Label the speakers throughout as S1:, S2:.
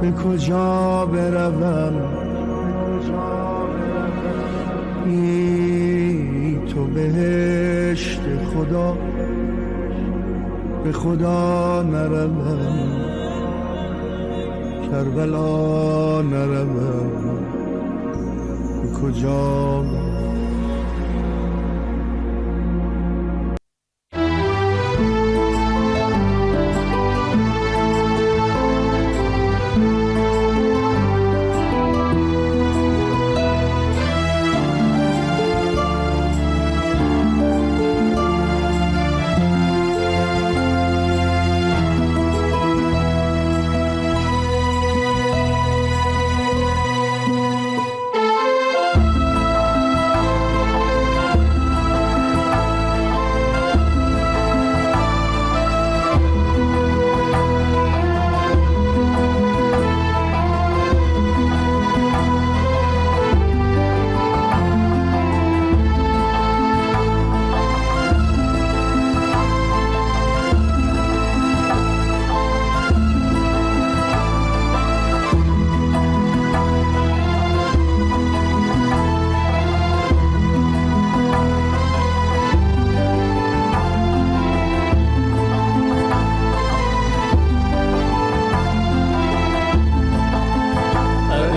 S1: به کجا بروم بی تو بهشت خدا به خدا نروم کربلا نروم به کجا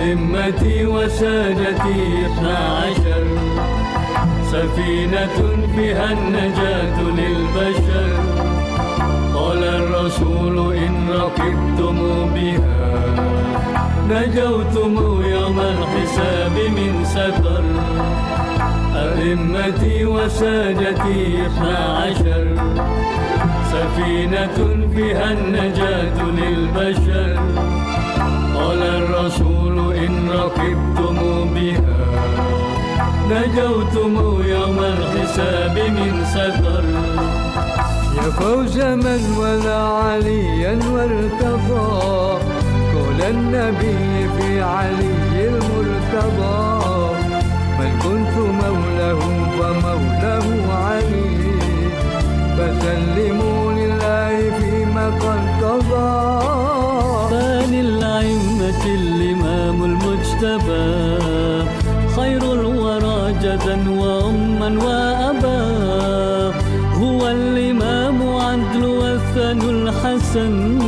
S2: أئمتي وسادتي 12 سفينة فيها النجاة للبشر قال الرسول إن ركبتم بها نجوتم يوم الحساب من سفر أئمتي وسادتي 12 سفينة فيها النجاة للبشر قال الرسول إن ركبتم بها نجوتم يوم الحساب من سفر يا فوز من ولا عليا وارتضى قول النبي في علي المرتضى من كنت مولاه فمولاه علي فسلموا لله فيما قد قضى ثاني الأئمة الإمام المجتبى خير الورى جدا وأما وأبا هو الإمام عدل والثاني الحسن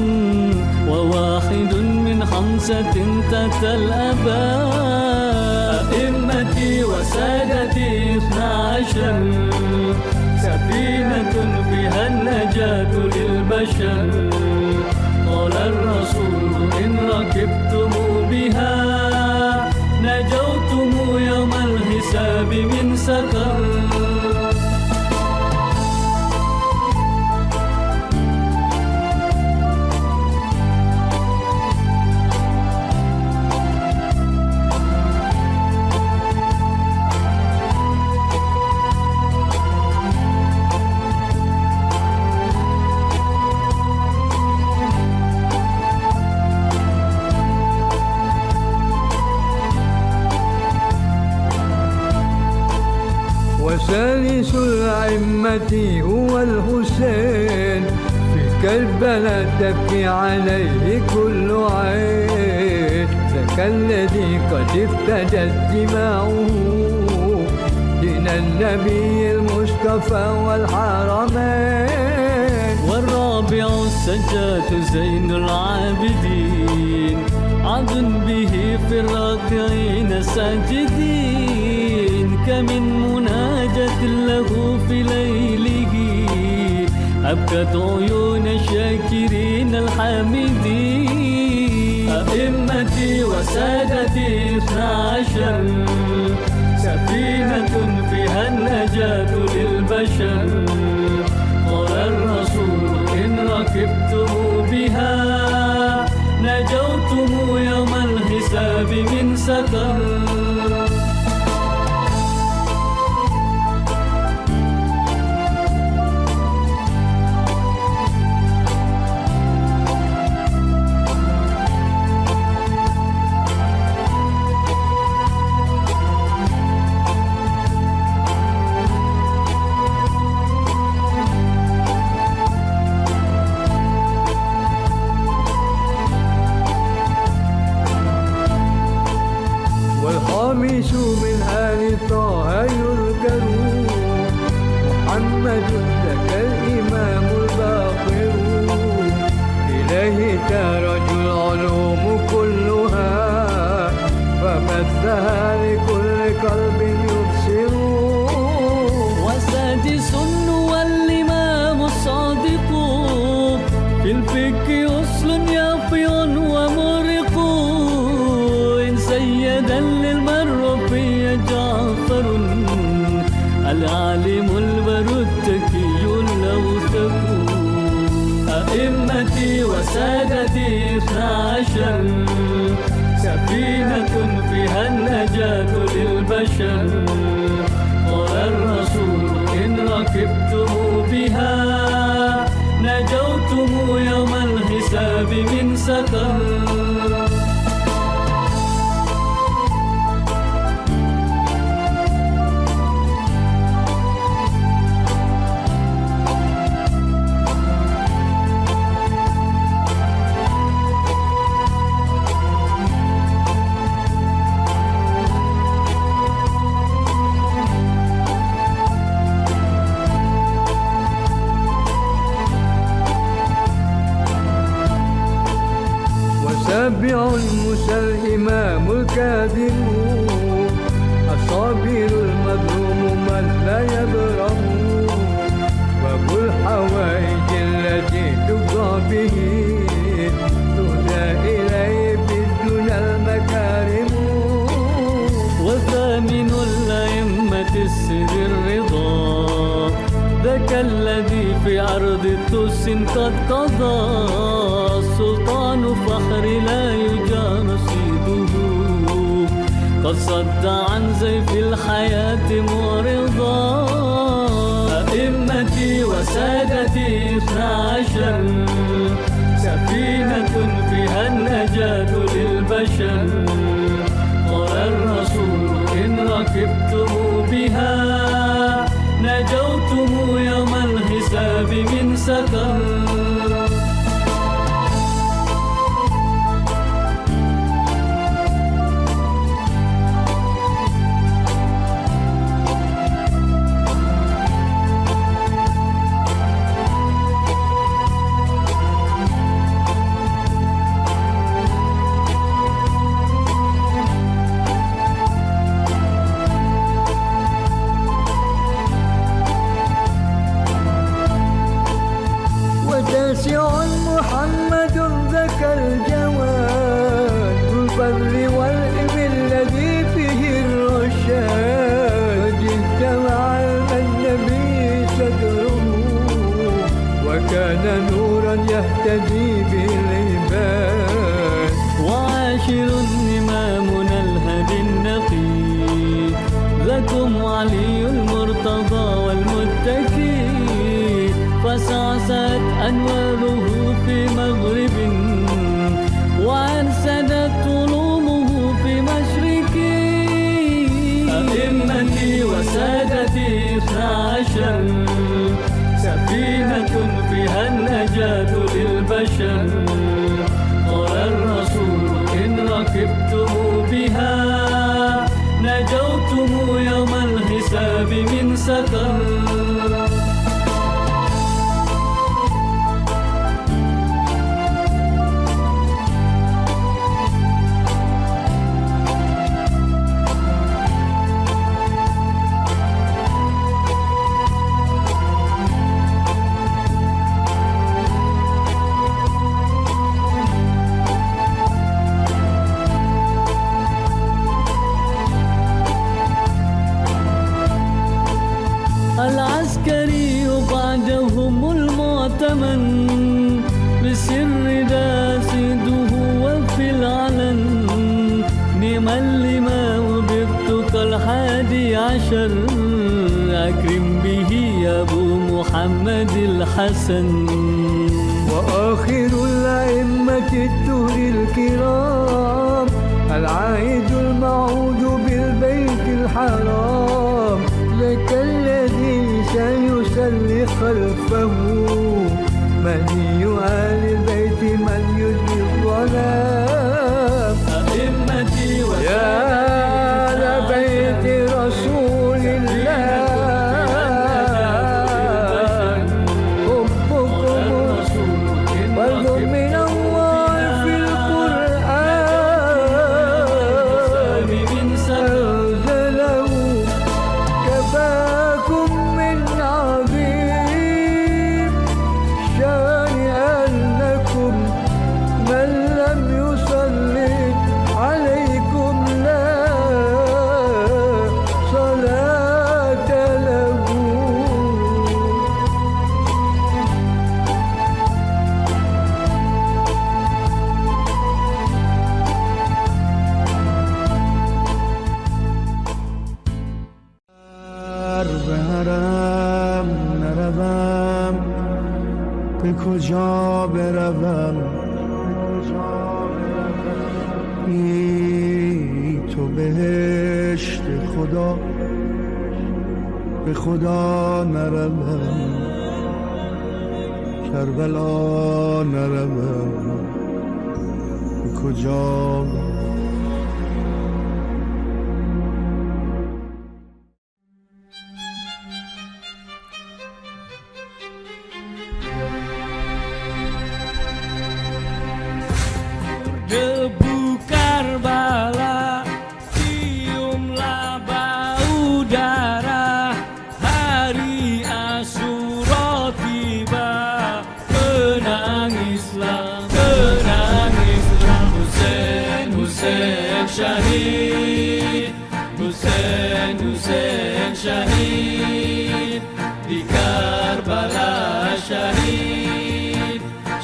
S2: وواحد من 5 تتى الأبا أئمتي وسادتي 12 سفينة فيها النجاة للبشر قال الرسول إن ركبتم بها نجوتم يوم الحساب من سقر وثالث الأئمة هو الحسين في كربلاء تبكي عليه كل عين ذاك الذي قد افتدت دماؤه دين النبي المصطفى والحرمين والرابع السجاد زين العابدين عد به في الراكعين ساجدين كمن مناجاة له في ليله أبكت عيون الشاكرين الحامدين أئمتي وسادتي 12 سفينة فيها النجاة للبشر قال الرسول إن ركبتم بها نجوتم يوم الحساب من سقر
S1: الخامس من آل طه يذكر محمد ذاك الإمام الباقر إليه ترج العلوم كلها فبثها لكل قلب يبصر.
S2: وسادس هو الإمام الصادق في الفقه أصل يافع ومرق إن سيدا للمرفي جعفر العالم البر التكي الأوثق. أئمتي وسادتي 12 سفينة فيها النجاة للبشر قال الرسول إن ركبتم بها نجوتم يوم الحساب من سقر.
S1: سابع موسى الإمام الكاذب الصابر المظلوم من لا يبرم باب الحوائج التي تقضى به تهدى إليه في الدنيا المكارم.
S2: وثامن الأئمة السر الرضا ذاك الذي في عرض الطس قد قضى سلطان فخر لا يجار صيده قد صد عن سيف الحياة معرضا. أئمتي وسادتي 12 سفينة فيها النجاة للبشر قال الرسول إن ركبتم بها نجوتم يوم الحساب من سقر.
S1: محمد ذاك الجواد ذو الفضل والعلم الذي فيه الرشاد اجتمع النبي صدره وكان نورا يهتدي به العباد.
S2: وعاشر إمامنا الهدي النقي لكم علي المرتضى والمتكي فسعسعت أنواره في مغرب وأنسدت علومه في مشرق. أئمتي وسادتي 12 سفينة فيها النجاة للبشر قال الرسول إن ركبتم بها نجوتم يوم الحساب من سقر. العسكري بعدهم المعتمن بسر داسده وفي العلن نعم الإمام بالتقى 11 أكرم به يا أبو محمد الحسن.
S1: وآخر الأئمة الدهر الكرام العائد الموعود بالبيت الحرام ذاك الذي سيصلي خلفه مني آل البيت من يجري الظلام.
S2: أئمتي
S1: يا کجا بروم ای تو بهشت خدا به خدا نروم کربلا نروم به کجا
S2: Debu Karbala, ciumlah bau darah. Hari Asyura tiba, menangislah Husain, Husain syahid, Husain, Husain syahid di Karbala, syahid,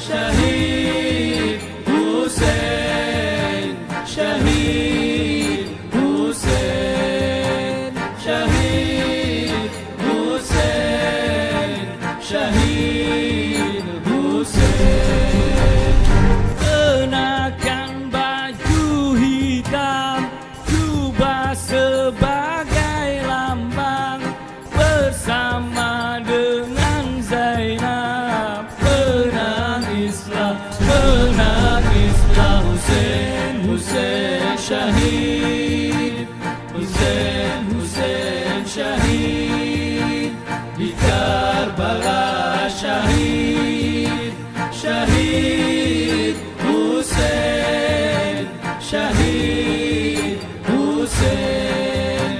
S2: syahid Husain, syahid Husain, syahid Husain, syahid Husain. Kenakan baju hitam, jubah sebagai lambang, bersama dengan Zainab menangislah Husain, Husain syahid, Husain, Husain syahid di Karbala, syahid, syahid Husain, syahid Husain,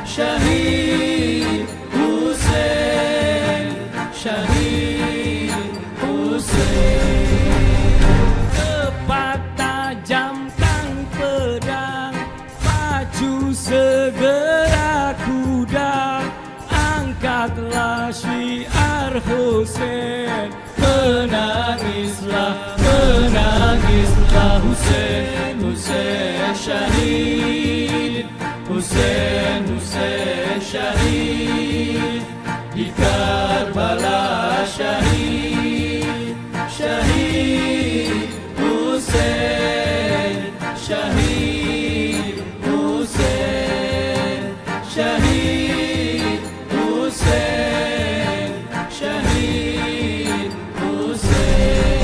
S2: syahid Husain, syahid Husain. Tepat tajamkan pedang, pacu segera kuda, angkatlah syiar Husain, menangislah Husain, Husain syahid, Husain, Husain syahid di Karbala, syahid, syahid Husain, syahid Husain, syahid Husain, syahid Husain.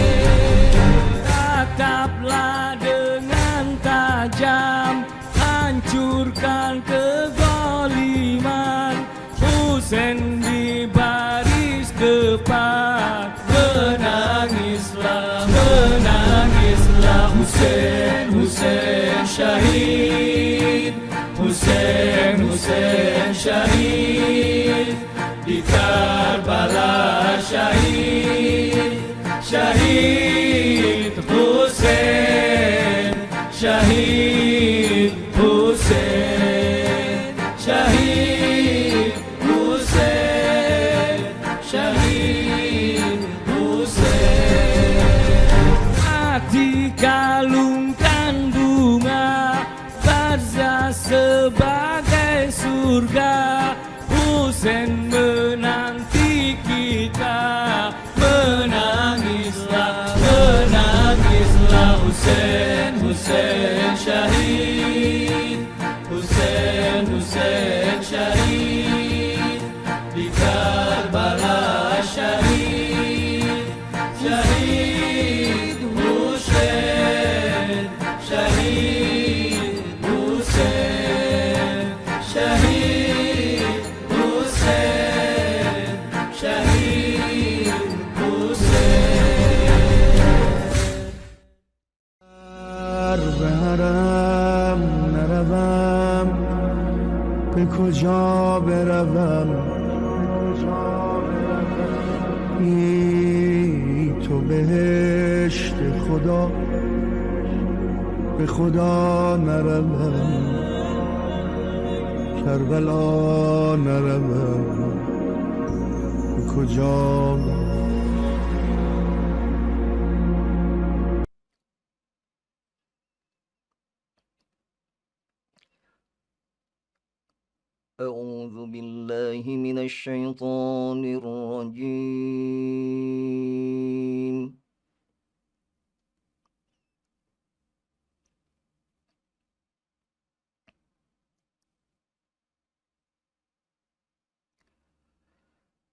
S2: Tataplah dengan tajam, hancurkan kezaliman. Husain di baris depan, menangislah Husain, Husain syahid, Husain, Husain syahid di Karbala, syahid, syahid Husain, syahid Husain, syahid Husain, syahid Husain. Hati kalungkan bunga, Gaza sebagai surga. Husain menanti kita, menangislah Husain, Husain syahid, Husain, Husain syahid di Karbala, syahid, syahid Husain, syahid Husain, syahid Husain, syahid Husain.
S1: به حرم نروم به کجا بروم ای تو بهشت خدا به خدا نروم کربلا نروم به کجا
S3: أعوذ بالله من الشيطان الرجيم.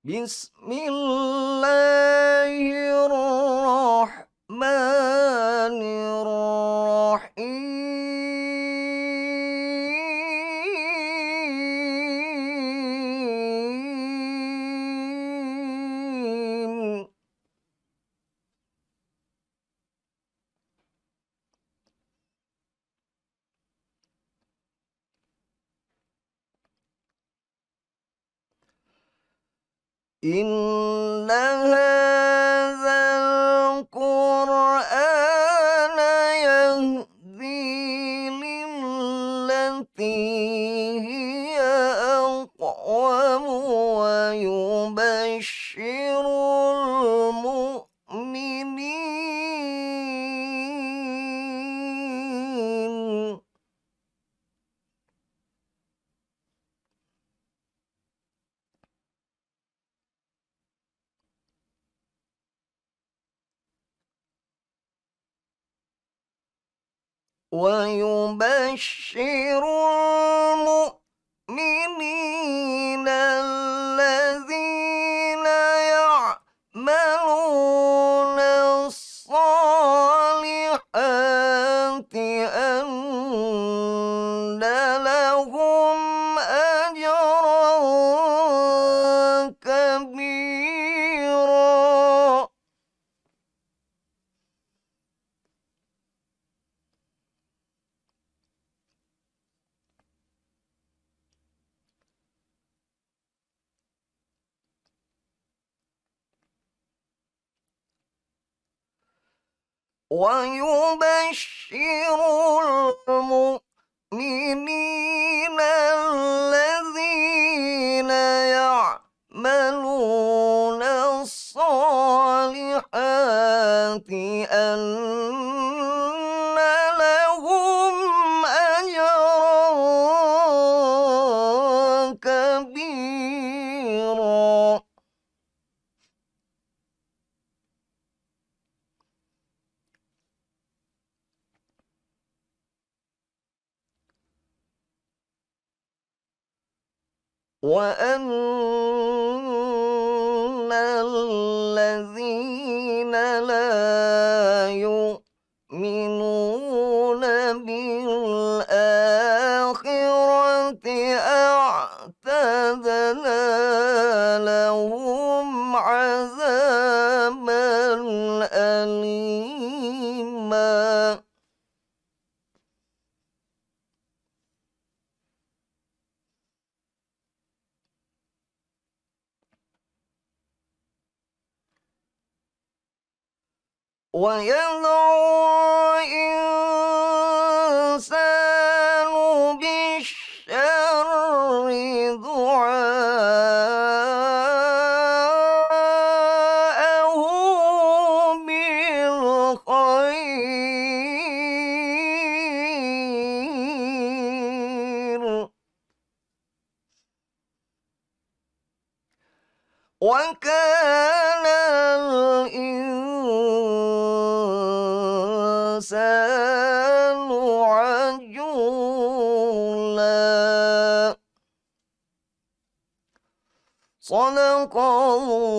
S3: بسم الله الرحمن الرحيم. إن هذا القرآن يهدي للتي هي أقوم ويبشر المؤمنين الذين يعملون الصالحات أن لهم أجرا كبيرا. ويبشر المؤمنين الذين يعملون الصالحات أن لهم أجرا كبيرا. وأن الذين لا يؤمنون بالآخرة أعتدنا لهم عذابا أليما. ويدعو الإنسان بالشر دعاءه بالخير وكان الإنسان عجولا. صدق الله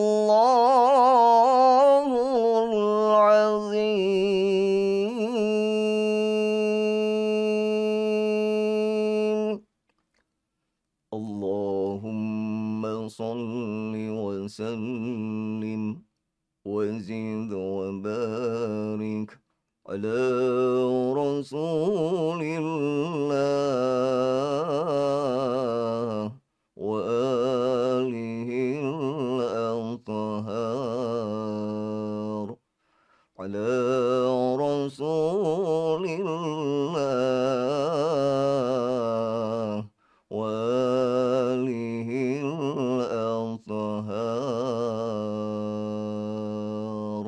S3: العظيم. اللهم صل وسلم وزد وبارك على رسول الله وآله الأطهار على رسول الله وآله الأطهار.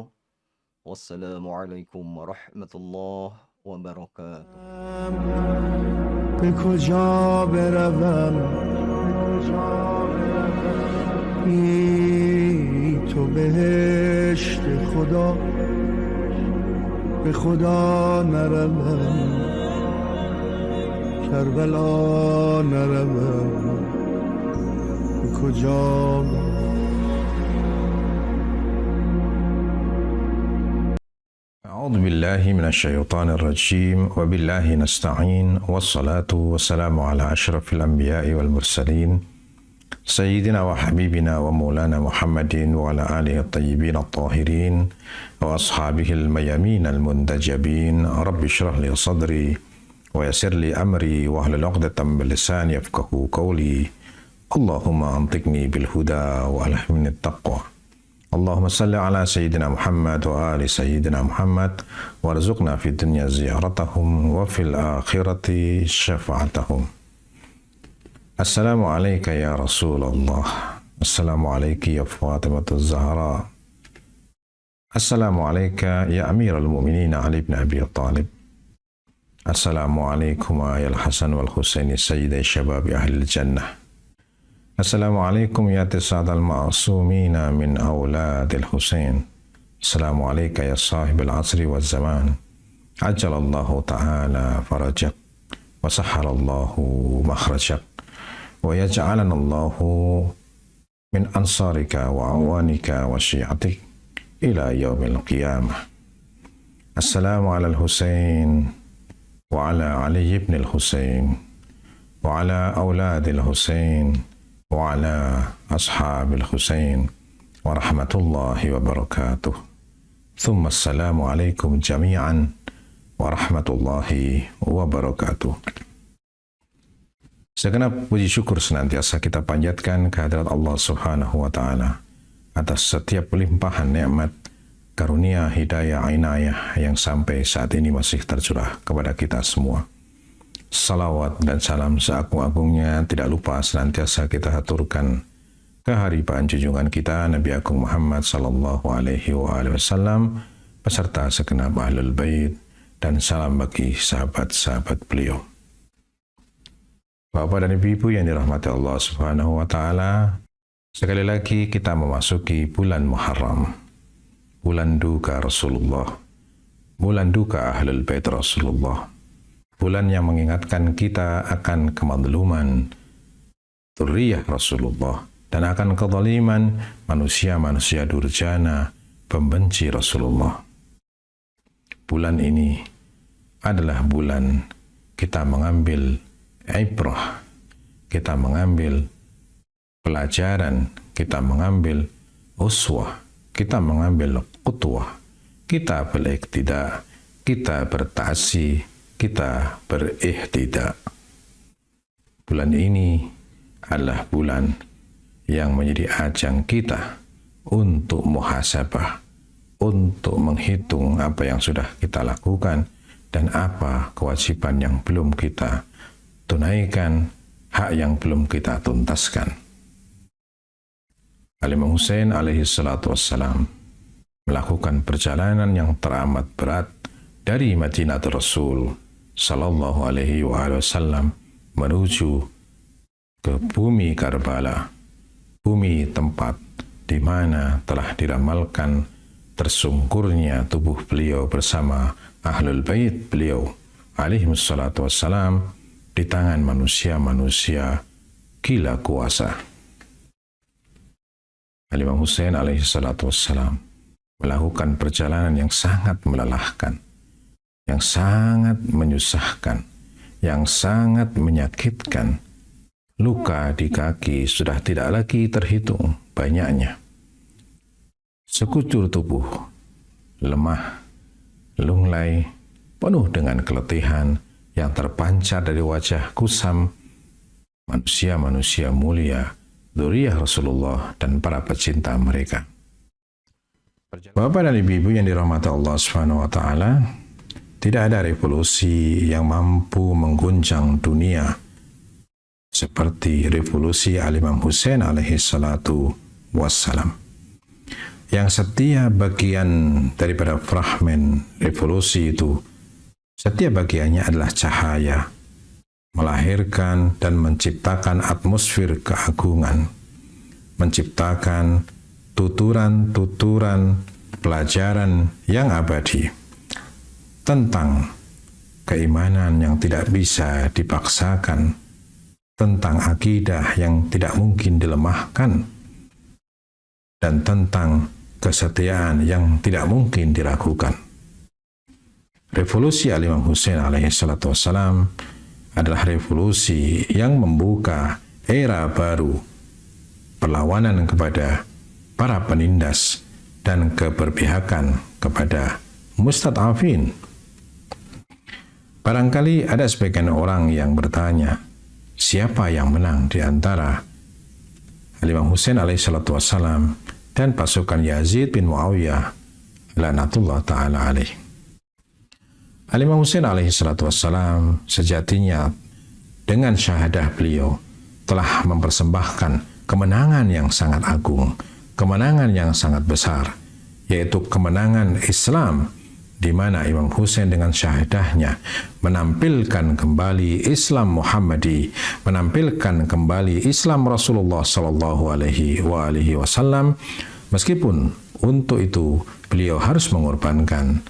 S3: والسلام عليكم ورحمة الله وبركاته.
S1: به کجا بروم بی تو بهشت خدا به خدا نروم کربلا نروم به کجا
S4: أعوذ بالله من الشيطان الرجيم وبالله نستعين والصلاة والسلام على أشرف الأنبياء والمرسلين سيدنا وحبيبنا ومولانا محمد وعلى آله الطيبين الطاهرين وأصحابه الميامين المنتجبين رب اشرح لي صدري ويسر لي أمري واحلل عقدة من لساني يفقهوا قولي اللهم أنطقني بالهدى وألهمني التقوى اللهم صل على سيدنا محمد وآل سيدنا محمد وارزقنا في الدنيا زيارتهم وفي الآخرة شفاعتهم. السلام عليك يا رسول الله، السلام عليك يا فاطمة الزهراء، السلام عليك يا أمير المؤمنين علي بن أبي طالب، السلام عليكم يا الحسن والحسين سيدي شباب أهل الجنة، السلام عليكم يا تسعة المعصومين من أولاد الحسين، السلام عليك يا صاحب العصر والزمان، عجل الله تعالى فرجك وسهل الله مخرجك ويجعلنا الله من أنصارك وأعوانك وشيعتك إلى يوم القيامة. السلام على الحسين وعلى علي بن الحسين وعلى أولاد الحسين وعلى أصحاب الحسين ورحمة الله وبركاته. ثم السلام عليكم جميعا ورحمة الله وبركاته. Segenap puji syukur senantiasa kita panjatkan kehadirat Allah Subhanahu wa Ta'ala atas setiap limpahan nikmat, karunia, hidayah, inayah yang sampai saat ini masih tercurah kepada kita semua. Salawat dan salam seagung-agungnya tidak lupa senantiasa kita haturkan ke haribaan junjungan kita Nabi Agung Muhammad sallallahu alaihi wasallam beserta segenap ahlul bait dan salam bagi sahabat-sahabat beliau. Bapak dan Ibu yang dirahmati Allah Subhanahu wa Ta'ala, sekali lagi kita memasuki bulan Muharram, bulan duka Rasulullah, bulan duka ahlul bait Rasulullah, bulan yang mengingatkan kita akan kemadluman dzurriyyah Rasulullah dan akan kezaliman manusia-manusia durjana pembenci Rasulullah. Bulan ini adalah bulan kita mengambil ibrah, kita mengambil pelajaran, kita mengambil uswah, kita mengambil qudwah, kita beriktidak, kita bertaksi, kita berihtida. Bulan ini adalah bulan yang menjadi ajang kita untuk muhasabah, untuk menghitung apa yang sudah kita lakukan dan apa kewajiban yang belum kita tunaikan, hak yang belum kita tuntaskan. Imam Husain alaihi salatu wassalam melakukan perjalanan yang teramat berat dari Madinatul Rasul sallallahu alaihi wasallam menuju ke bumi Karbala, bumi tempat di mana telah diramalkan tersungkurnya tubuh beliau bersama ahlul bait beliau alaihi salatu wassalam di tangan manusia-manusia gila kuasa. Imam Husain alaihi salatu wassalam melakukan perjalanan yang sangat melelahkan, yang sangat menyusahkan, yang sangat menyakitkan. Luka di kaki sudah tidak lagi terhitung banyaknya. Sekujur tubuh lemah, lunglai, penuh dengan keletihan yang terpancar dari wajah kusam manusia-manusia mulia, dzurriyyah Rasulullah dan para pecinta mereka. Bapak dan Ibu yang dirahmati Allah Subhanahu wa Ta'ala, tidak ada revolusi yang mampu mengguncang dunia seperti revolusi Imam Husain alaihi salatu wassalam. Yang setiap bagian daripada fragmen revolusi itu, setiap bagiannya adalah cahaya melahirkan dan menciptakan atmosfer keagungan, menciptakan tuturan-tuturan pelajaran yang abadi tentang keimanan yang tidak bisa dipaksakan, tentang akidah yang tidak mungkin dilemahkan, dan tentang kesetiaan yang tidak mungkin diragukan. Revolusi Al-Imam Husain alaihi salatu wassalam adalah revolusi yang membuka era baru perlawanan kepada para penindas dan keberpihakan kepada mustad'afin. Barangkali ada sebagian orang yang bertanya, siapa yang menang di antara Al-Imam Husain alaihi salatu wassalam dan pasukan Yazid bin Muawiyah laknatullah ta'ala alaih? Al-Imam Husain alaihi salatu wassalam sejatinya dengan syahadah beliau telah mempersembahkan kemenangan yang sangat agung, kemenangan yang sangat besar, yaitu kemenangan Islam, di mana Imam Husain dengan syahadahnya menampilkan kembali Islam Muhammadi, menampilkan kembali Islam Rasulullah sallallahu alaihi wasallam, meskipun untuk itu beliau harus mengorbankan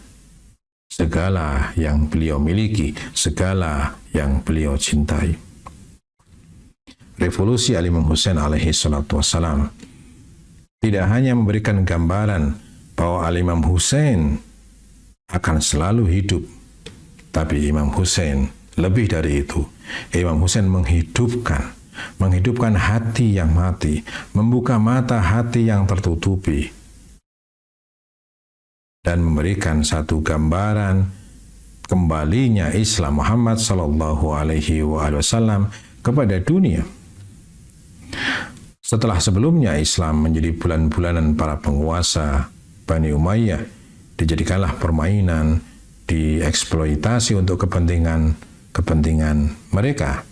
S4: segala yang beliau miliki, segala yang beliau cintai. Revolusi Al-Imam Husain alaihi salatu wassalam tidak hanya memberikan gambaran bahwa Al-Imam Husain akan selalu hidup, tapi Imam Husain lebih dari itu. Imam Husain menghidupkan hati yang mati, membuka mata hati yang tertutupi, dan memberikan satu gambaran kembalinya Islam Muhammad sallallahu alaihi wasallam kepada dunia. Setelah sebelumnya Islam menjadi bulan-bulanan para penguasa Bani Umayyah, dijadikanlah permainan, dieksploitasi untuk kepentingan mereka.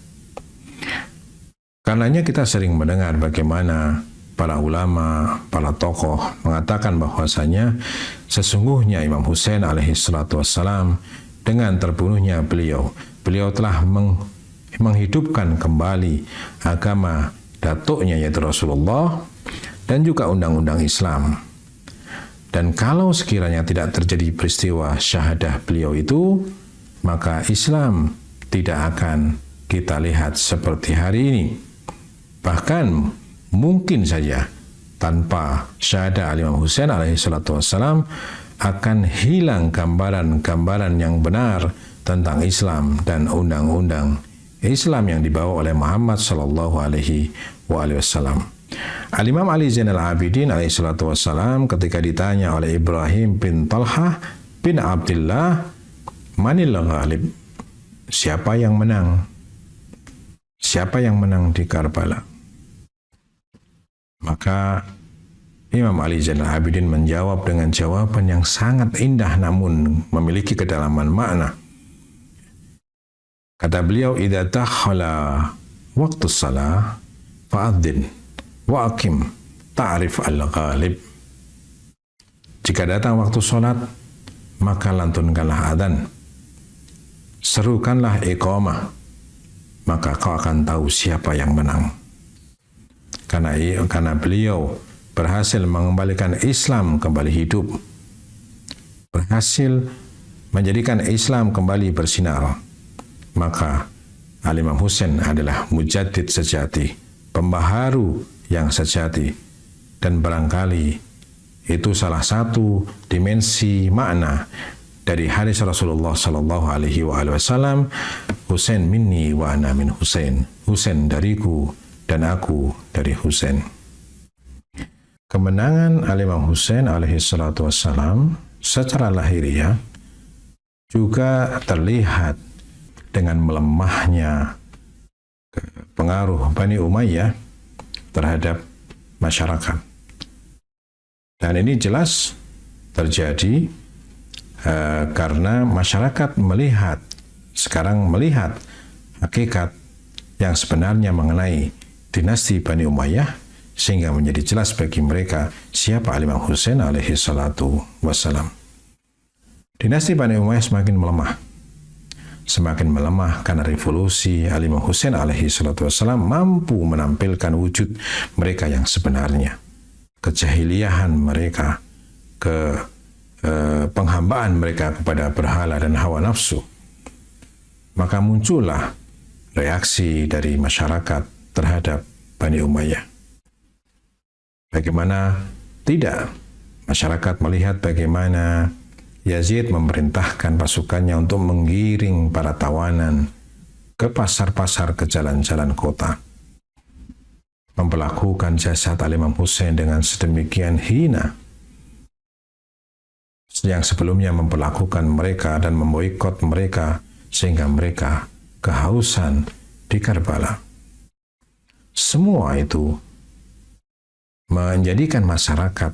S4: Karenanya kita sering mendengar bagaimana para ulama, para tokoh mengatakan bahwasanya sesungguhnya Imam Husain alaihi salatu wassalam dengan terbunuhnya beliau telah menghidupkan kembali agama datuknya yaitu Rasulullah dan juga undang-undang Islam. Dan kalau sekiranya tidak terjadi peristiwa syahadah beliau itu, maka Islam tidak akan kita lihat seperti hari ini. Bahkan mungkin saja tanpa syahadah Al-Imam Husain alaihi salatu wassalam akan hilang gambaran-gambaran yang benar tentang Islam dan undang-undang Islam yang dibawa oleh Muhammad sallallahu alaihi wasallam. Al-Imam Ali Zainal Abidin alaihi salatu wassalam ketika ditanya oleh Ibrahim bin Talhah bin Abdullah, manil ghalib? Siapa yang menang? Siapa yang menang di Karbala? Maka Imam Ali Zainal Abidin menjawab dengan jawaban yang sangat indah namun memiliki kedalaman makna. Kata beliau, idza dakhala waqtus shalah fa'adzin wa aqim ta'rif al-ghalib. Jika datang waktu sholat, maka lantunkanlah adzan, serukanlah iqamah, maka kau akan tahu siapa yang menang. Karena beliau berhasil mengembalikan Islam kembali hidup, berhasil menjadikan Islam kembali bersinar, maka Al-Imam Husain adalah mujaddid sejati, pembaharu yang sejati, dan barangkali itu salah satu dimensi makna dari hadis Rasulullah sallallahu alaihi wasallam, Husain minni wa ana min Husain, Husain dariku dan aku dari Husain. Kemenangan Al-Imam Husain alaihi salatu wassalam secara lahiriah juga terlihat dengan melemahnya pengaruh Bani Umayyah terhadap masyarakat. Dan ini jelas terjadi karena masyarakat sekarang melihat hakikat yang sebenarnya mengenai dinasti Bani Umayyah, sehingga menjadi jelas bagi mereka siapa Al-Imam Husain alaihi salatu wassalam. Dinasti Bani Umayyah semakin melemah. semakin melemah karena revolusi Al-Imam Husain alaihi salatu wassalam mampu menampilkan wujud mereka yang sebenarnya. Kejahiliahan mereka, penghambaan mereka kepada berhala dan hawa nafsu. Maka muncullah reaksi dari masyarakat terhadap Bani Umayyah. Bagaimana tidak masyarakat melihat bagaimana Yazid memerintahkan pasukannya untuk menggiring para tawanan ke pasar-pasar, ke jalan-jalan kota. Memperlakukan jasad Al-Imam Husain dengan sedemikian hina. Yang sebelumnya memperlakukan mereka dan memboikot mereka sehingga mereka kehausan di Karbala. Semua itu menjadikan masyarakat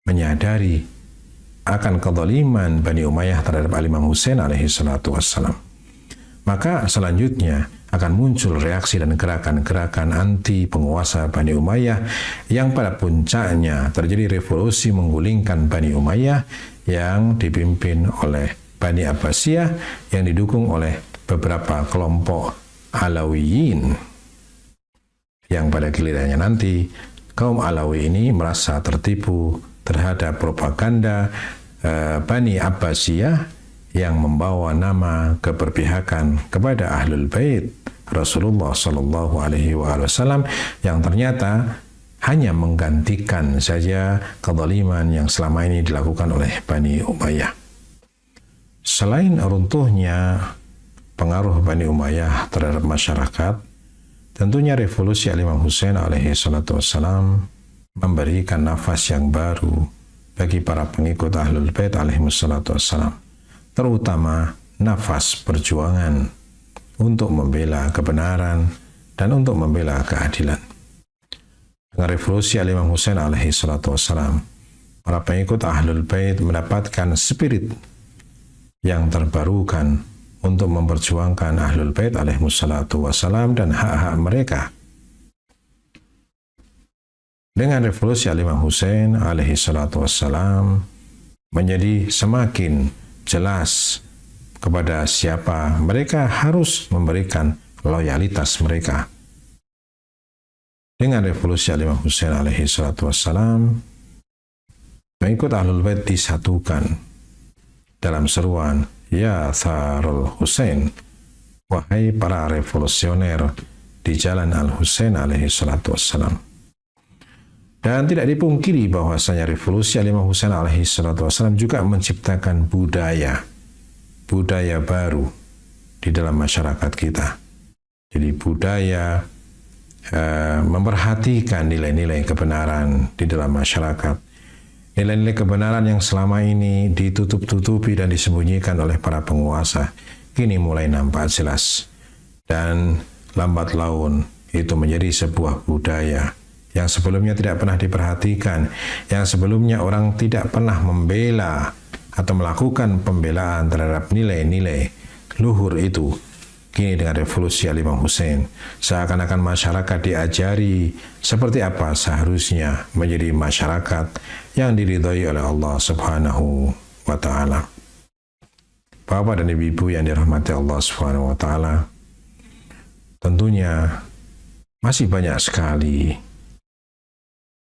S4: menyadari akan kezaliman Bani Umayyah terhadap Al-Imam Husain alaihi salatu wassalam. Maka selanjutnya akan muncul reaksi dan gerakan-gerakan anti penguasa Bani Umayyah yang pada puncaknya terjadi revolusi menggulingkan Bani Umayyah yang dipimpin oleh Bani Abbasiyah yang didukung oleh beberapa kelompok Alawiyin, yang pada gilirannya nanti kaum Alawi ini merasa tertipu terhadap propaganda Bani Abbasiyah yang membawa nama keberpihakan kepada Ahlul Bait Rasulullah Sallallahu Alaihi Wasallam, yang ternyata hanya menggantikan saja kezaliman yang selama ini dilakukan oleh Bani Umayyah. Selain runtuhnya pengaruh Bani Umayyah terhadap masyarakat, tentunya revolusi Al-Imam Husain alaihi salatu wassalam memberikan nafas yang baru bagi para pengikut Ahlul Bait alaihi salatu wassalam, terutama nafas perjuangan untuk membela kebenaran dan untuk membela keadilan. Dengan revolusi Al-Imam Husain alaihi salatu wassalam, para pengikut Ahlul Bait mendapatkan spirit yang terbarukan untuk memperjuangkan Ahlul Bait alaihi salatu wassalam dan hak-hak mereka. Dengan revolusi Al-Imam Husain alaihi salatu wassalam menjadi semakin jelas kepada siapa mereka harus memberikan loyalitas mereka. Dengan revolusi Al-Imam Husain alaihi salatu wassalam, pengikut Ahlul Bait disatukan dalam seruan, "Ya Tharul Husain," wahai para revolusioner di jalan Al-Husain alaihi salatu wassalam. Dan tidak dipungkiri bahwasanya revolusi Al-Imam Husain alaihi salatu wassalam juga menciptakan budaya baru di dalam masyarakat kita. Jadi budaya memperhatikan nilai-nilai kebenaran di dalam masyarakat. Nilai-nilai kebenaran yang selama ini ditutup-tutupi dan disembunyikan oleh para penguasa, kini mulai nampak jelas. Dan lambat laun itu menjadi sebuah budaya yang sebelumnya tidak pernah diperhatikan, yang sebelumnya orang tidak pernah membela atau melakukan pembelaan terhadap nilai-nilai luhur itu. Kini dengan revolusi Al-Imam Husain, seakan-akan masyarakat diajari seperti apa seharusnya menjadi masyarakat yang diridhai oleh Allah Subhanahu wa Ta'ala. Bapak dan Ibu yang dirahmati Allah Subhanahu wa Ta'ala, tentunya masih banyak sekali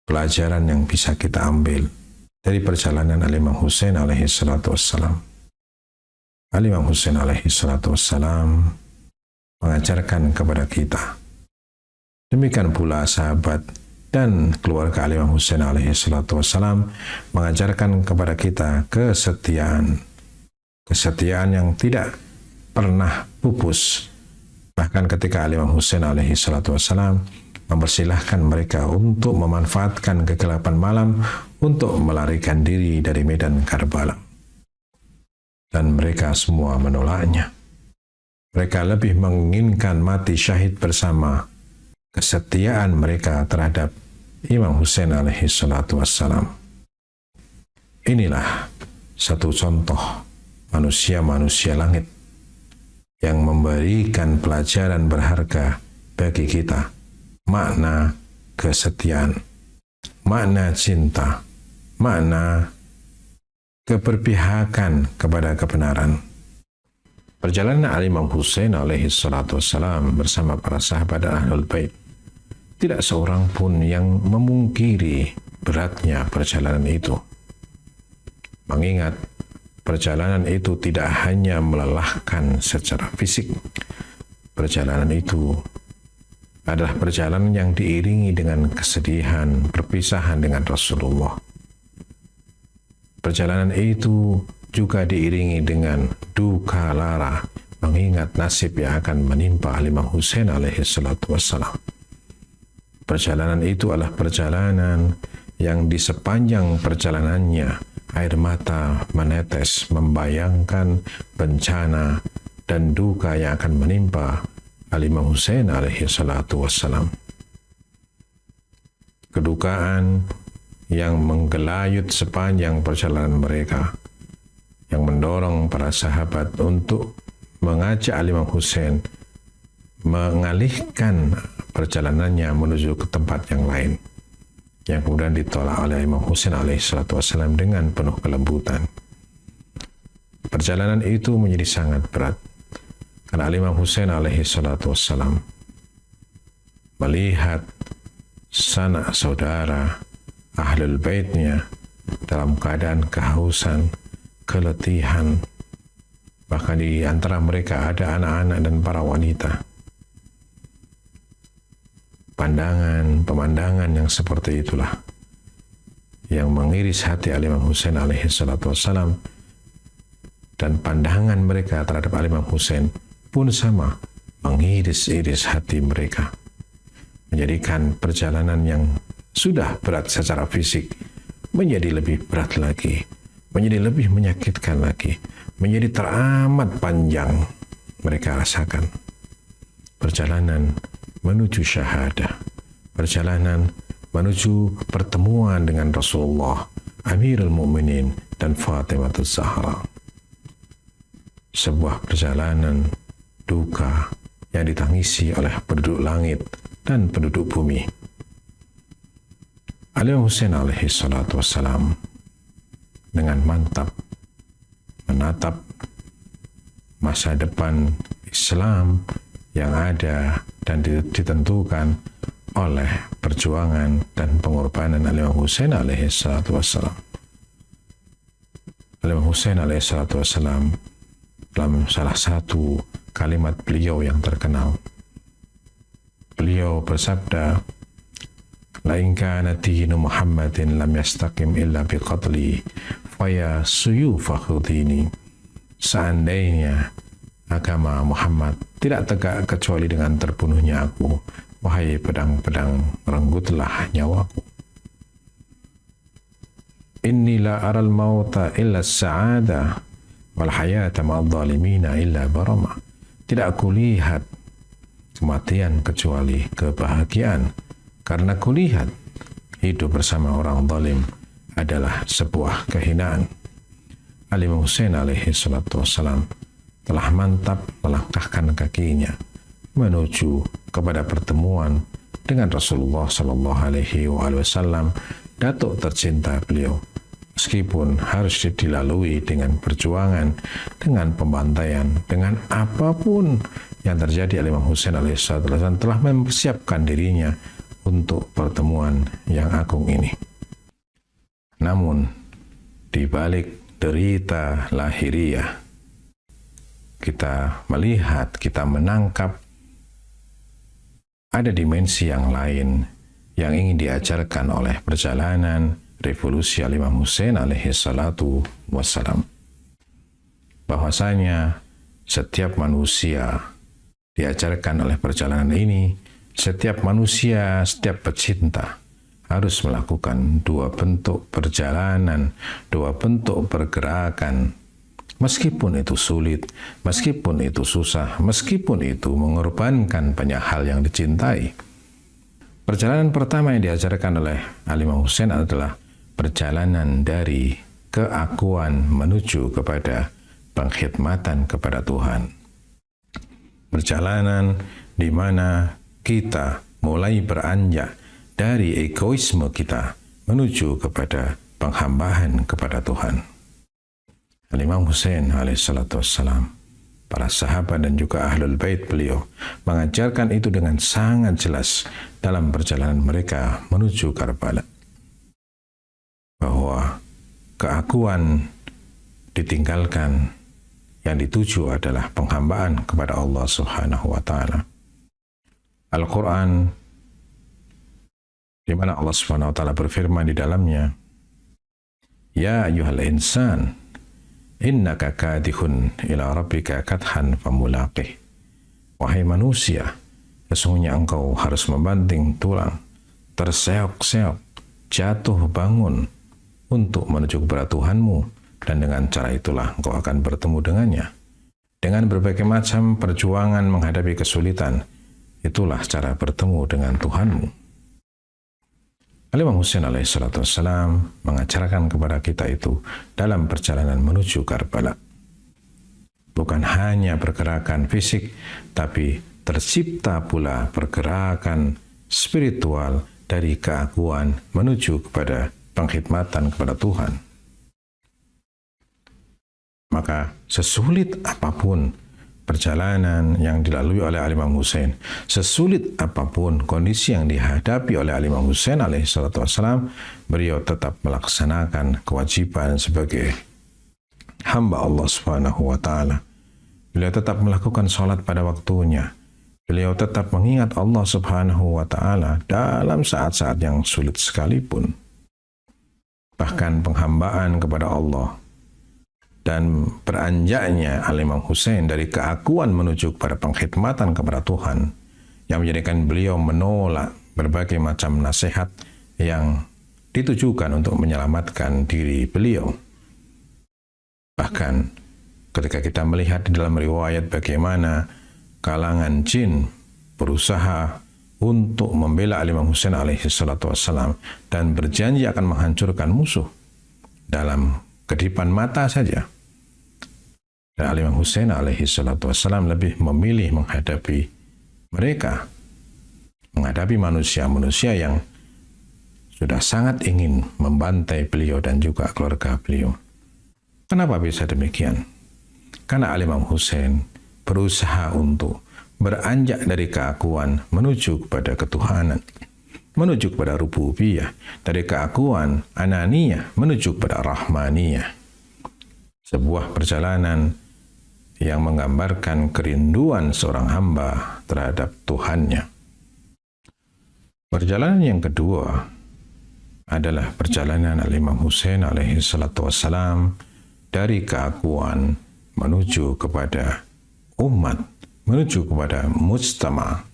S4: pelajaran yang bisa kita ambil dari perjalanan Al-Imam Husain alaihi salatu wassalam. Al-Imam Husain alaihi salatu wassalam mengajarkan kepada kita. Demikian pula sahabat dan keluarga Al-Imam Husain alaihi salatu wassalam mengajarkan kepada kita kesetiaan. Kesetiaan yang tidak pernah pupus. Bahkan ketika Al-Imam Husain alaihi salatu wassalam mempersilahkan mereka untuk memanfaatkan kegelapan malam untuk melarikan diri dari medan Karbala. Dan mereka semua menolaknya. Mereka lebih menginginkan mati syahid bersama kesetiaan mereka terhadap Imam Husain alaihi salatu wassalam. Inilah satu contoh manusia-manusia langit yang memberikan pelajaran berharga bagi kita. Makna kesetiaan, makna cinta, makna keberpihakan kepada kebenaran. Perjalanan Al-Imam Husain alaihi salatu wassalam bersama para sahabat dan Ahlul Bait, tidak seorang pun yang memungkiri beratnya perjalanan itu. Mengingat perjalanan itu tidak hanya melelahkan secara fisik, perjalanan itu adalah perjalanan yang diiringi dengan kesedihan perpisahan dengan Rasulullah. Perjalanan itu juga diiringi dengan duka lara mengingat nasib yang akan menimpa Imam Husain alaihi salatu wassalam. Perjalanan itu adalah perjalanan yang di sepanjang perjalanannya air mata menetes membayangkan bencana dan duka yang akan menimpa Imam Husain alaihi salatu wassalam. Kedukaan yang menggelayut sepanjang perjalanan mereka, yang mendorong para sahabat untuk mengajak Imam Husain mengalihkan perjalanannya menuju ke tempat yang lain, yang kemudian ditolak oleh Imam Husain alaihi salatu wassalam dengan penuh kelembutan. Perjalanan itu menjadi sangat berat karena Imam Husain alaihi salatu wassalam melihat sanak saudara Ahlul Baitnya dalam keadaan kehausan, keletihan, bahkan di antara mereka ada anak-anak dan para wanita. Pemandangan yang seperti itulah yang mengiris hati Imam Husain alaihi salatu wassalam, dan pandangan mereka terhadap Imam Husain pun sama mengiris-iris hati mereka, menjadikan perjalanan yang sudah berat secara fisik menjadi lebih berat lagi, menjadi lebih menyakitkan lagi, menjadi teramat panjang mereka rasakan. Perjalanan menuju syahadah, perjalanan menuju pertemuan dengan Rasulullah, Amirul Mukminin dan Fatimah Az-Zahra. Sebuah perjalanan duka yang ditangisi oleh penduduk langit dan penduduk bumi. Imam Husain alaihi salatu wassalam dengan mantap menatap masa depan Islam yang ada dan ditentukan oleh perjuangan dan pengorbanan Imam Husain alaihi salatu wassalam. Imam Husain alaihi salatu wassalam dalam salah satu kalimat beliau yang terkenal, beliau bersabda, "La in kana dinu Muhammadin lam yastaqim illa biqatli faya suyufa khudini." Seandainya agama Muhammad tidak tegak kecuali dengan terbunuhnya aku, wahai pedang-pedang, renggutlah nyawaku. Inni la aral mauta illa sa'ada wal hayata ma'adh dhalimina illa barama. Tidak aku lihat kematian kecuali kebahagiaan, karena aku lihat hidup bersama orang zalim adalah sebuah kehinaan. Imam Husain alaihi salatu wassalam telah mantap melangkahkan kakinya menuju kepada pertemuan dengan Rasulullah sallallahu alaihi wasallam, datuk tercinta beliau, meskipun harus dilalui dengan perjuangan, dengan pembantaian, dengan apapun yang terjadi. Imam Husain alaihissalam telah mempersiapkan dirinya untuk pertemuan yang agung ini. Namun di balik derita lahiriah, kita melihat, kita menangkap ada dimensi yang lain yang ingin diajarkan oleh perjalanan revolusi Imam Husain alaihi salatu wassalam, bahwasanya setiap manusia diajarkan oleh perjalanan ini, setiap manusia, setiap pecinta harus melakukan dua bentuk perjalanan, dua bentuk pergerakan, meskipun itu sulit, meskipun itu susah, meskipun itu mengorbankan banyak hal yang dicintai. Perjalanan pertama yang diajarkan oleh Imam Husain adalah perjalanan dari keakuan menuju kepada pengkhidmatan kepada Tuhan. Perjalanan di mana kita mulai beranjak dari egoisme kita menuju kepada penghambaan kepada Tuhan. Imam Husain alaihissalatu wassalam para sahabat dan juga ahlul bait beliau mengajarkan itu dengan sangat jelas dalam perjalanan mereka menuju Karbala, bahwa keakuan ditinggalkan, yang dituju adalah penghambaan kepada Allah Subhanahu wa taala. Al-Qur'an di mana Allah Subhanahu wa taala berfirman di dalamnya, "Ya ayyuhal insan, innaka kadihun ila rabbika kadhan famulaqih." Wahai manusia, sesungguhnya engkau harus membanting tulang, terseok-seok, jatuh bangun untuk menuju kepada Tuhanmu, dan dengan cara itulah engkau akan bertemu dengannya. Dengan berbagai macam perjuangan menghadapi kesulitan, itulah cara bertemu dengan Tuhanmu. Imam Husain alaihissalatu wassalam mengajarkan kepada kita itu dalam perjalanan menuju Karbala. Bukan hanya pergerakan fisik, tapi tercipta pula pergerakan spiritual dari keakuan menuju kepada pengkhidmatan kepada Tuhan. Maka sesulit apapun perjalanan yang dilalui oleh Imam Husain, sesulit apapun kondisi yang dihadapi oleh Imam Husain alaihissalatu wassalam, beliau tetap melaksanakan kewajiban sebagai hamba Allah Subhanahu wa taala. Beliau tetap melakukan salat pada waktunya. Beliau tetap mengingat Allah Subhanahu wa taala dalam saat-saat yang sulit sekalipun. Bahkan penghambaan kepada Allah dan beranjaknya Imam Husain dari keakuan menuju kepada pengkhidmatan kepada Tuhan yang menjadikan beliau menolak berbagai macam nasihat yang ditujukan untuk menyelamatkan diri beliau. Bahkan ketika kita melihat di dalam riwayat bagaimana kalangan jin berusaha untuk membela Imam Husain alaihi salatu wassalam dan berjanji akan menghancurkan musuh dalam kedipan mata saja. Dan Imam Husain alaihi salatu wassalam lebih memilih menghadapi mereka, menghadapi manusia-manusia yang sudah sangat ingin membantai beliau dan juga keluarga beliau. Kenapa bisa demikian? Karena Imam Husain berusaha untuk beranjak dari keakuan menuju kepada ketuhanan, menuju kepada rububiyah, dari keakuan ananiyah menuju kepada rahmaniyah. Sebuah perjalanan yang menggambarkan kerinduan seorang hamba terhadap Tuhannya. Perjalanan yang kedua adalah perjalanan Imam Husain alaihi salatu wassalam dari keakuan menuju kepada umat, menuju kepada mujtama.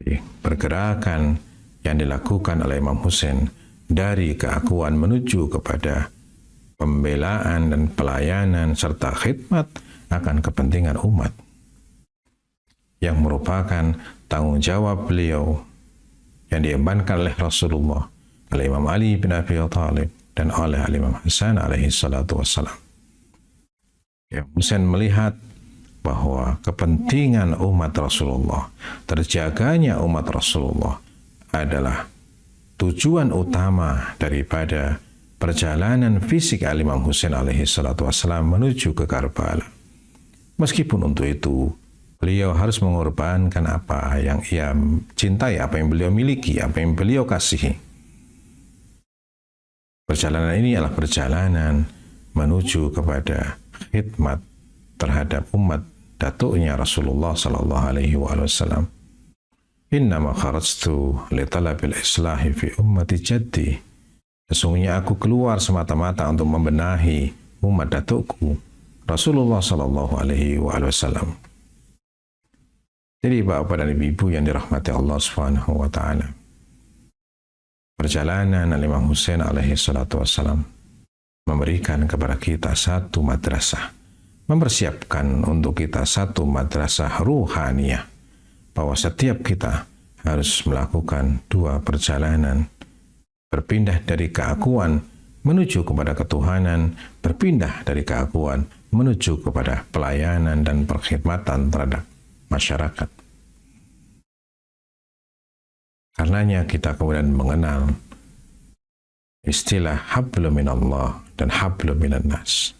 S4: Jadi, pergerakan yang dilakukan oleh Imam Husain dari keakuan menuju kepada pembelaan dan pelayanan serta khidmat akan kepentingan umat, yang merupakan tanggung jawab beliau yang diembankan oleh Rasulullah, oleh Imam Ali bin Abi Thalib, dan oleh Imam Hasan alaihi salatu wassalam. Imam Husain melihat bahwa kepentingan umat Rasulullah, terjaganya umat Rasulullah adalah tujuan utama daripada perjalanan fisik Imam Husain alaihi salatu wassalam menuju ke Karbala. Meskipun untuk itu beliau harus mengorbankan apa yang ia cintai, apa yang beliau miliki, apa yang beliau kasihi. Perjalanan ini adalah perjalanan menuju kepada khidmat terhadap umat datuknya Rasulullah sallallahu alaihi wasallam. Innama kharajtu li talabil islahi fi ummati jaddi. Sesungguhnya aku keluar semata-mata untuk membenahi umat datukku Rasulullah sallallahu alaihi wasallam. Jadi Bapak dan Ibu yang dirahmati Allah Subhanahu wa taala, perjalanan Imam Husain alaihi salatu wassalam memberikan kepada kita satu madrasah, mempersiapkan untuk kita satu madrasah ruhaniyah, bahwa setiap kita harus melakukan dua perjalanan, berpindah dari keakuan menuju kepada ketuhanan, berpindah dari keakuan menuju kepada pelayanan dan perkhidmatan terhadap masyarakat. Karenanya kita kemudian mengenal istilah hablu minallah dan hablu minan nas.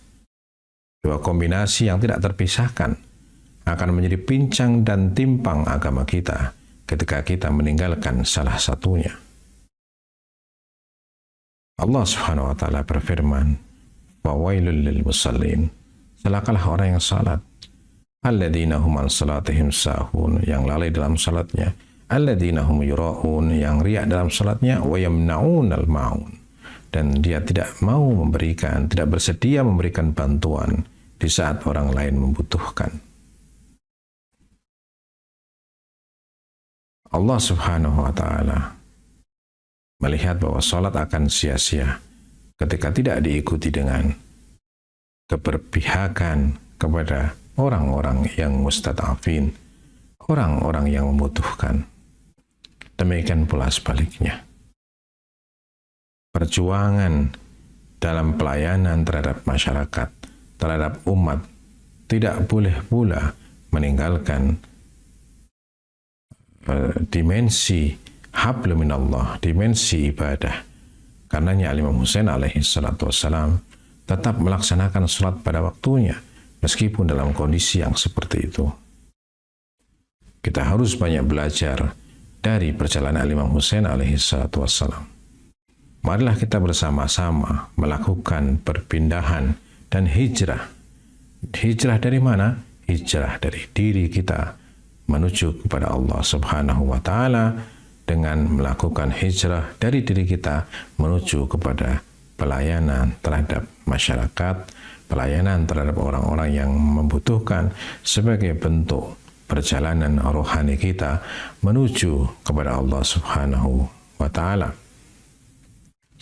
S4: Dua kombinasi yang tidak terpisahkan akan menjadi pincang dan timpang agama kita ketika kita meninggalkan salah satunya. Allah Subhanahu wa taala berfirman, "Fawailul lil musallin." Celakalah orang yang salat. Alladzina hum an salatihim sahun, yang lalai dalam salatnya. Alladzina hum yura'un, yang riak dalam salatnya. Wa yamna'unal ma'un, dan dia tidak mau memberikan, tidak bersedia memberikan bantuan di saat orang lain membutuhkan. Allah Subhanahu wa taala melihat bahwa salat akan sia-sia ketika tidak diikuti dengan keberpihakan kepada orang-orang yang mustad'afin, orang-orang yang membutuhkan. Demikian pula sebaliknya. Perjuangan dalam pelayanan terhadap masyarakat, terhadap umat, tidak boleh pula meninggalkan dimensi hablu minallah, dimensi ibadah. Karenanya Imam Husain alaihi salatu wassalam tetap melaksanakan salat pada waktunya, meskipun dalam kondisi yang seperti itu. Kita harus banyak belajar dari perjalanan Imam Husain alaihi salatu wassalam. Marilah kita bersama-sama melakukan perpindahan dan hijrah. Hijrah dari mana? Hijrah dari diri kita menuju kepada Allah Subhanahu wa taala dengan melakukan hijrah dari diri kita menuju kepada pelayanan terhadap masyarakat, pelayanan terhadap orang-orang yang membutuhkan sebagai bentuk perjalanan rohani kita menuju kepada Allah Subhanahu wa taala.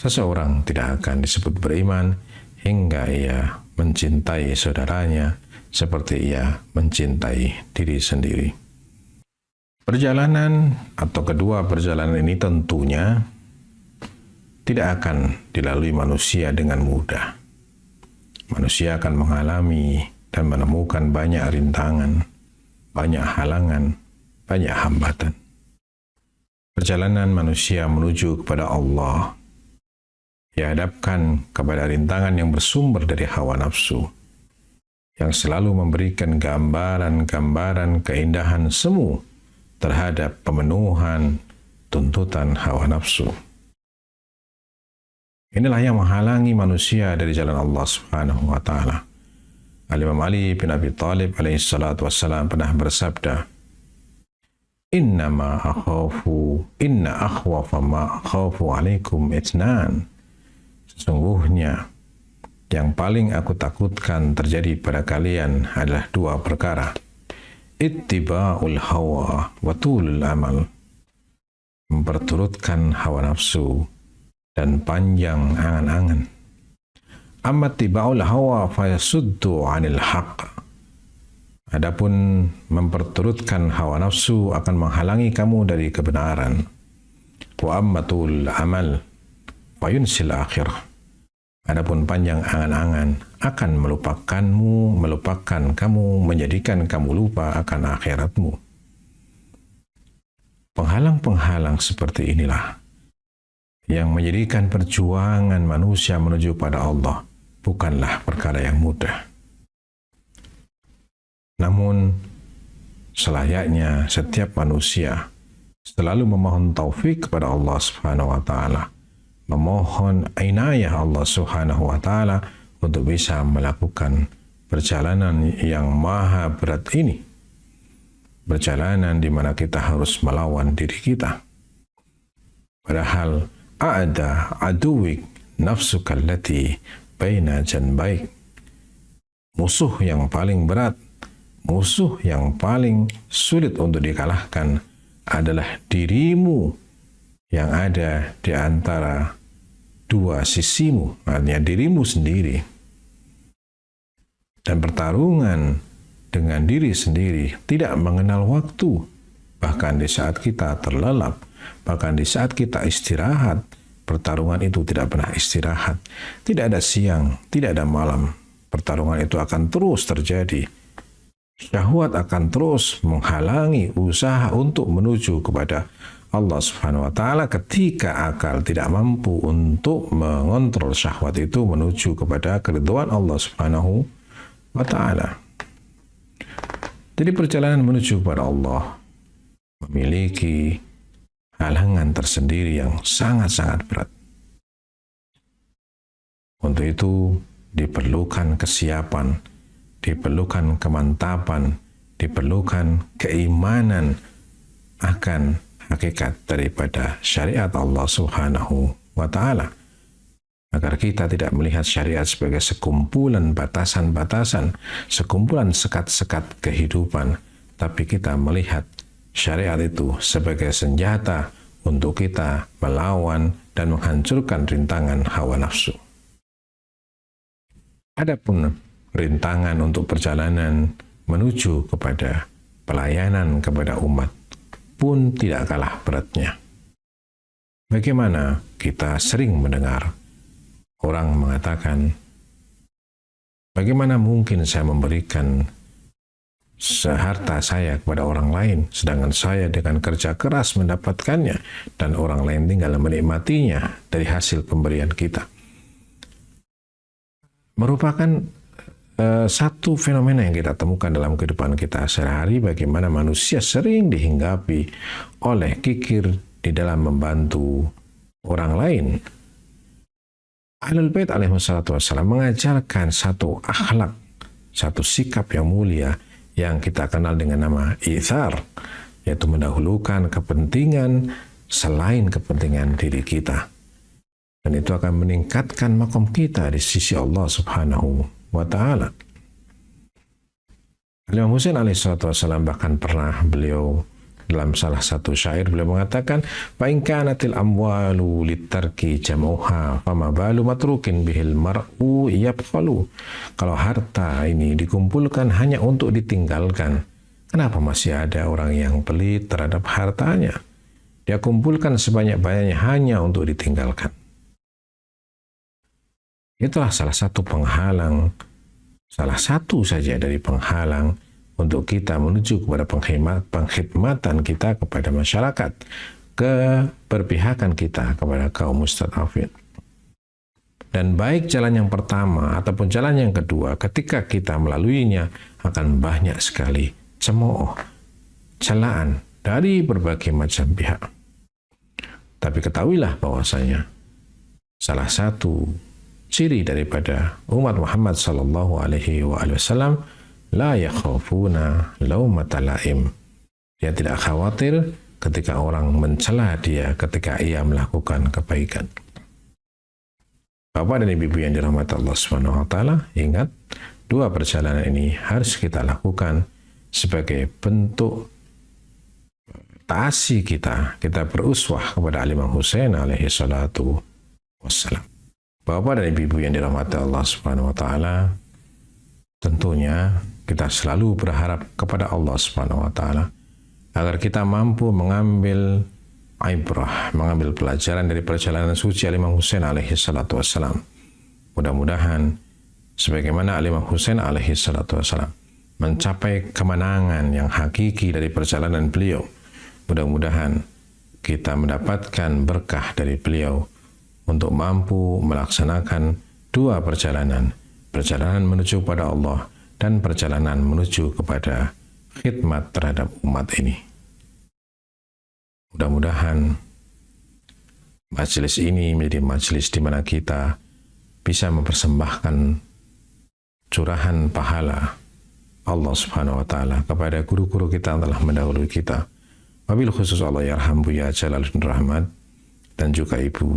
S4: Seseorang tidak akan disebut beriman hingga ia mencintai saudaranya seperti ia mencintai diri sendiri. Perjalanan atau kedua perjalanan ini tentunya tidak akan dilalui manusia dengan mudah. Manusia akan mengalami dan menemukan banyak rintangan, banyak halangan, banyak hambatan. Perjalanan manusia menuju kepada Allah dihadapkan kepada rintangan yang bersumber dari hawa nafsu, yang selalu memberikan gambaran-gambaran keindahan semu terhadap pemenuhan tuntutan hawa nafsu. Inilah yang menghalangi manusia dari jalan Allah Subhanahu wa taala. Al-Imam Ali bin Abi Thalib alaihi salatu wassalam pernah bersabda, inna akhwafa ma akhafu alaikum itnan." Sesungguhnya yang paling aku takutkan terjadi pada kalian adalah dua perkara. Ittiba'ul hawa wa tulul amal. Memperturutkan hawa nafsu dan panjang angan-angan. Amma ittiba'ul hawa fayasuddu 'anil haqq. Adapun memperturutkan hawa nafsu akan menghalangi kamu dari kebenaran. Wa amma tulul amal fayunsil akhirah. Adapun panjang angan-angan akan melupakan kamu, menjadikan kamu lupa akan akhiratmu. Penghalang-penghalang seperti inilah yang menjadikan perjuangan manusia menuju pada Allah bukanlah perkara yang mudah. Namun, selayaknya setiap manusia selalu memohon taufik kepada Allah Subhanahu wa taala, memohon inayah Allah Subhanahu wa taala untuk bisa melakukan perjalanan yang maha berat ini. Perjalanan di mana kita harus melawan diri kita. Padahal a'da aduwik nafsuka allati baina janbaik. Musuh yang paling berat, musuh yang paling sulit untuk dikalahkan adalah dirimu yang ada di antara dua sisimu, artinya dirimu sendiri. Dan pertarungan dengan diri sendiri tidak mengenal waktu. Bahkan di saat kita terlelap, bahkan di saat kita istirahat, pertarungan itu tidak pernah istirahat. Tidak ada siang, tidak ada malam. Pertarungan itu akan terus terjadi. Syahwat akan terus menghalangi usaha untuk menuju kepada Allah Subhanahu wa taala ketika akal tidak mampu untuk mengontrol syahwat itu menuju kepada keridhaan Allah Subhanahu wa ta'ala. Jadi perjalanan menuju kepada Allah memiliki halangan tersendiri yang sangat-sangat berat. Untuk itu diperlukan kesiapan, diperlukan kemantapan, diperlukan keimanan akan hakikat daripada syariat Allah Subhanahu wa ta'ala. Agar kita tidak melihat syariat sebagai sekumpulan batasan-batasan, sekumpulan sekat-sekat kehidupan, tapi kita melihat syariat itu sebagai senjata untuk kita melawan dan menghancurkan rintangan hawa nafsu. Adapun rintangan untuk perjalanan menuju kepada pelayanan kepada umat pun tidak kalah beratnya. Bagaimana kita sering mendengar orang mengatakan, bagaimana mungkin saya memberikan seharta saya kepada orang lain, sedangkan saya dengan kerja keras mendapatkannya, dan orang lain tinggal menikmatinya dari hasil pemberian kita. Merupakan satu fenomena yang kita temukan dalam kehidupan kita sehari-hari, bagaimana manusia sering dihinggapi oleh kikir di dalam membantu orang lain. Ahlul Bait alaihissalatu wassalam mengajarkan satu akhlak, satu sikap yang mulia yang kita kenal dengan nama itsar, yaitu mendahulukan kepentingan selain kepentingan diri kita. Dan itu akan meningkatkan makom kita di sisi Allah Subhanahu wa ta'ala. Imam Husain alaihissalatu wassalam bahkan pernah beliau dalam salah satu syair beliau mengatakan, fa in kanatil amwalu litarki jam'uha fama balu matrukin bihil mar'u yabkhalu. Kalau harta ini dikumpulkan hanya untuk ditinggalkan, kenapa masih ada orang yang pelit terhadap hartanya? Dia kumpulkan sebanyak-banyaknya hanya untuk ditinggalkan. Itulah salah satu penghalang, salah satu saja dari penghalang untuk kita menuju kepada pengkhidmatan kita kepada masyarakat, keberpihakan kita kepada kaum mustad'afin. Dan baik jalan yang pertama ataupun jalan yang kedua, ketika kita melaluinya akan banyak sekali cemooh, celaan dari berbagai macam pihak. Tapi ketahuilah bahwasanya salah satu ciri daripada umat Muhammad sallallahu alaihi wasallam, la yakhafuna laumata laim. Dia tidak khawatir ketika orang mencela dia ketika ia melakukan kebaikan. Bapak dan Ibu yang dirahmati Allah Subhanahu wa taala, ingat, dua perjalanan ini harus kita lakukan sebagai bentuk taasi kita beruswah kepada Imam Husain alaihi salatu wassalam. Bapak dan Ibu yang dirahmati Allah Subhanahu wa taala, tentunya kita selalu berharap kepada Allah Subhanahu wa taala agar kita mampu mengambil ibrah, mengambil pelajaran dari perjalanan suci Imam Husain alaihi salatu wassalam. Mudah-mudahan sebagaimana Imam Husain alaihi salatu wassalam mencapai kemenangan yang hakiki dari perjalanan beliau, mudah-mudahan kita mendapatkan berkah dari beliau untuk mampu melaksanakan dua perjalanan menuju kepada Allah dan perjalanan menuju kepada khidmat terhadap umat ini. Mudah-mudahan majelis ini menjadi majelis di mana kita bisa mempersembahkan curahan pahala Allah Subhanahu wa taala kepada guru-guru kita yang telah mendahului kita. Wabil khusus Allah yarham Buya Jalaluddin Rahmat dan juga ibu,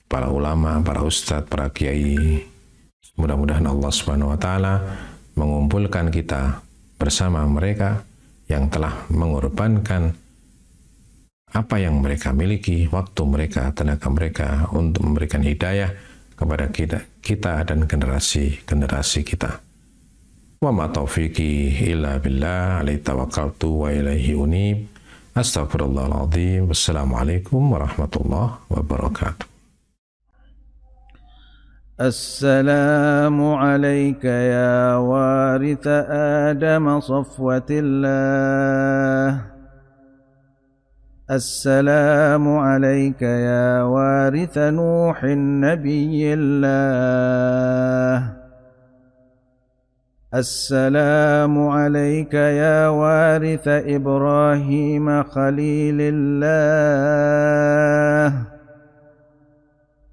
S4: para ulama, para ustadz, para kiai. Mudah-mudahan Allah Subhanahu wa taala mengumpulkan kita bersama mereka yang telah mengorbankan apa yang mereka miliki, waktu mereka, tenaga mereka untuk memberikan hidayah kepada kita dan generasi kita. Wa ma taufiqi illa billah, alaihi tawakkaltu wa ilaihi unib. Astaghfirullahaladzim. Wassalamualaikum warahmatullahi wabarakatuh.
S5: السلام عليك يا وارث آدم صفوة الله. السلام عليك يا وارث نوح نبي الله. السلام عليك يا وارث إبراهيم خليل الله.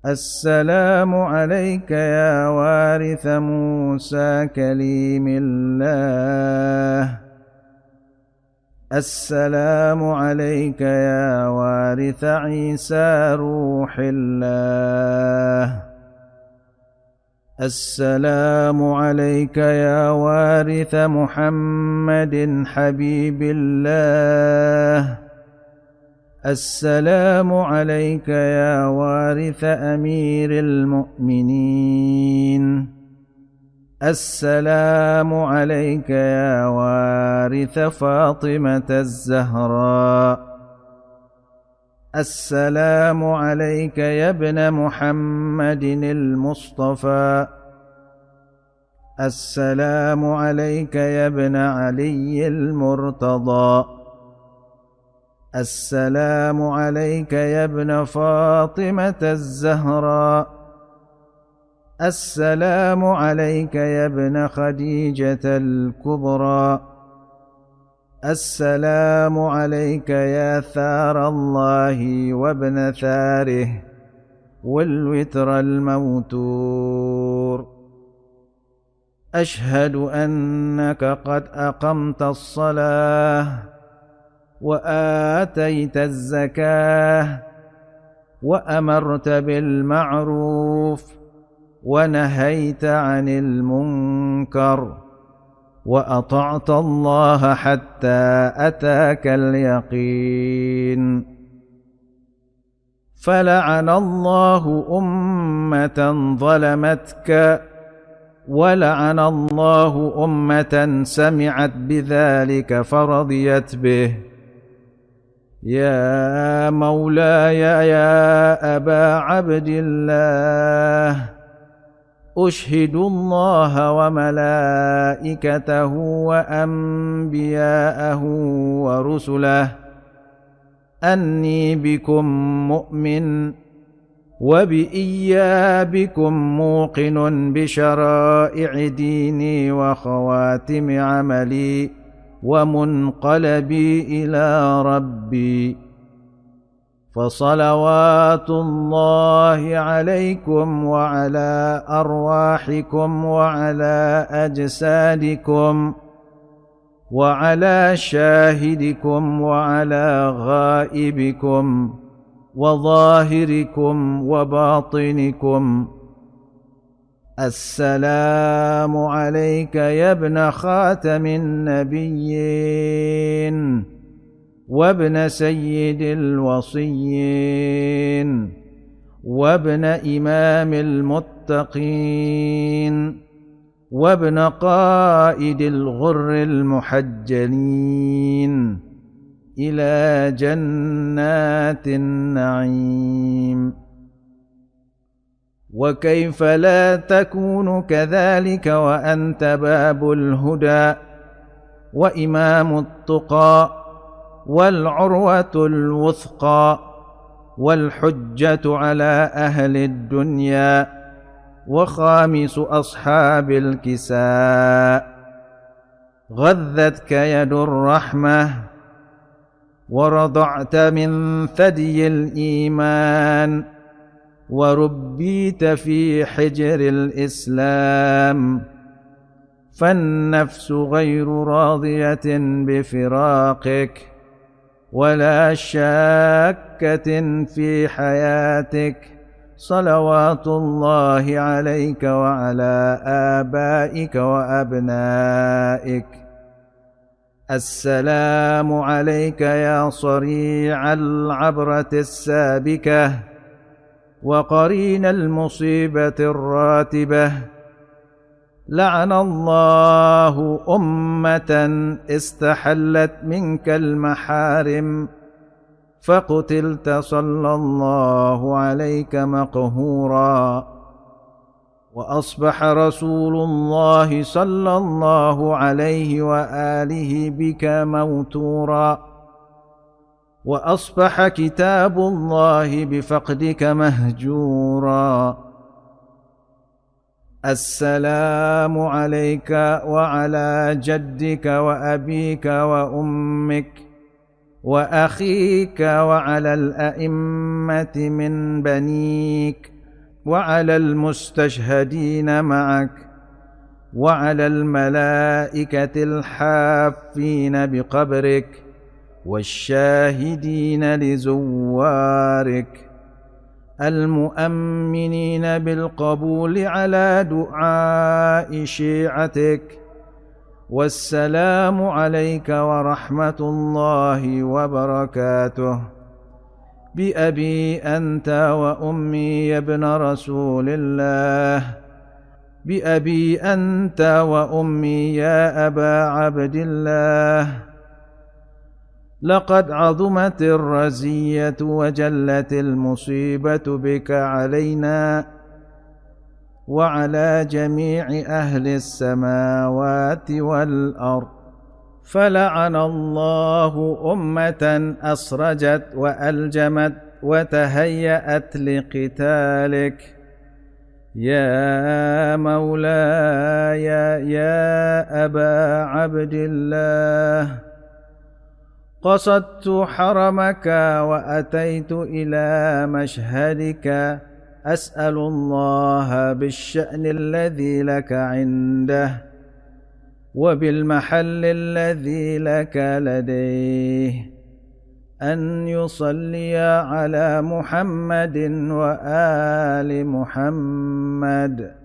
S5: السلام عليك يا وارث موسى كليم الله. السلام عليك يا وارث عيسى روح الله. السلام عليك يا وارث محمد حبيب الله. السلام عليك يا وارث أمير المؤمنين. السلام عليك يا وارث فاطمة الزهراء. السلام عليك يا ابن محمد المصطفى. السلام عليك يا ابن علي المرتضى. السلام عليك يا ابن فاطمة الزهراء. السلام عليك يا ابن خديجة الكبرى. السلام عليك يا ثار الله وابن ثاره والوتر الموتور. أشهد أنك قد أقمت الصلاة وآتيت الزكاة وأمرت بالمعروف ونهيت عن المنكر وأطعت الله حتى أتاك اليقين. فلعن الله أمة ظلمتك ولعن الله أمة سمعت بذلك فرضيت به. يا مولاي يا أبا عبد الله أشهد الله وملائكته وأنبياءه ورسله أني بكم مؤمن وبإيابكم موقن بشرائع ديني وخواتم عملي ومنقلبي إلى ربي. فصلوات الله عليكم وعلى أرواحكم وعلى أجسادكم وعلى شاهدكم وعلى غائبكم وظاهركم وباطنكم. السلام عليك يا ابن خاتم النبيين وابن سيد الوصيين وابن إمام المتقين وابن قائد الغر المحجلين إلى جنات النعيم. وكيف لا تكون كذلك وأنت باب الهدى وإمام التقى والعروة الوثقى والحجة على أهل الدنيا وخامس أصحاب الكساء. غذتك يد الرحمة ورضعت من ثدي الإيمان وربيت في حجر الإسلام. فالنفس غير راضية بفراقك ولا شاكة في حياتك. صلوات الله عليك وعلى آبائك وأبنائك. السلام عليك يا صريع العبرة السابكة وقرين المصيبة الراتبة. لعن الله أمة استحلت منك المحارم فقتلت صلى الله عليك مقهورا. وأصبح رسول الله صلى الله عليه وآله بك موتورا. وأصبح كتاب الله بفقدك مهجورا. السلام عليك وعلى جدك وأبيك وأمك وأخيك وعلى الأئمة من بنيك وعلى المستشهدين معك وعلى الملائكة الحافين بقبرك والشاهدين لزوارك المؤمنين بالقبول على دعاء شيعتك. والسلام عليك ورحمة الله وبركاته. بأبي أنت وأمي يا ابن رسول الله، بأبي أنت وأمي يا أبا عبد الله. لقد عظمت الرزية وجلت المصيبة بك علينا وعلى جميع أهل السماوات والأرض، فلعن الله أمة أسرجت وألجمت وتهيأت لقتالك. يا مولاي يا أبا عبد الله، قصدت حرمك وأتيت إلى مشهدك أسأل الله بالشأن الذي لك عنده وبالمحل الذي لك لديه أن يصلي على محمد وآل محمد،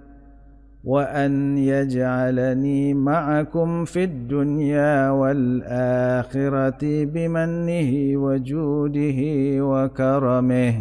S5: وأن يجعلني معكم في الدنيا والآخرة بمنه وجوده وكرمه.